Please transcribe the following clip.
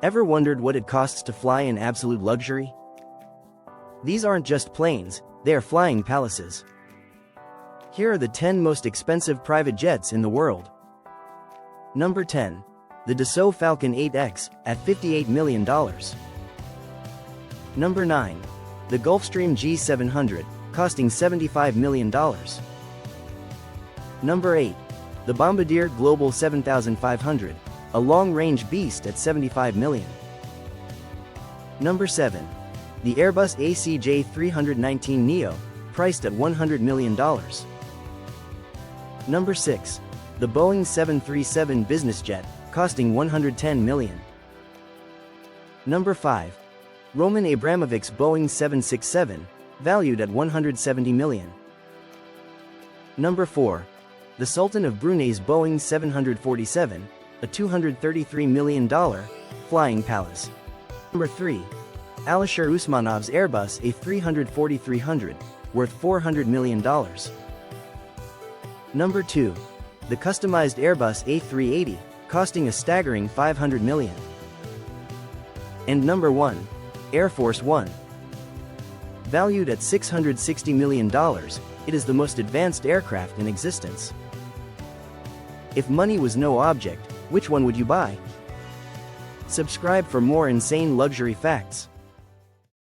Ever wondered what it costs to fly in absolute luxury? These aren't just planes, they are flying palaces. Here are the 10 most expensive private jets in the world. Number 10. The Dassault Falcon 8X, at $58 million. Number 9. The Gulfstream G700, costing $75 million. Number 8. The Bombardier Global 7500, a long-range beast at $75 million. Number 7. The Airbus ACJ319neo, priced at $100 million. Number 6. The Boeing 737 business jet, costing $110 million. Number 5. Roman Abramovich's Boeing 767, valued at $170 million. Number 4. The Sultan of Brunei's Boeing 747, a $233 million flying palace. Number 3. Alisher Usmanov's Airbus A340-300, worth $400 million. Number 2. The customized Airbus A380, costing a staggering $500 million. And number 1. Air Force One. Valued at $660 million, it is the most advanced aircraft in existence. If money was no object, which one would you buy? Subscribe for more insane luxury facts.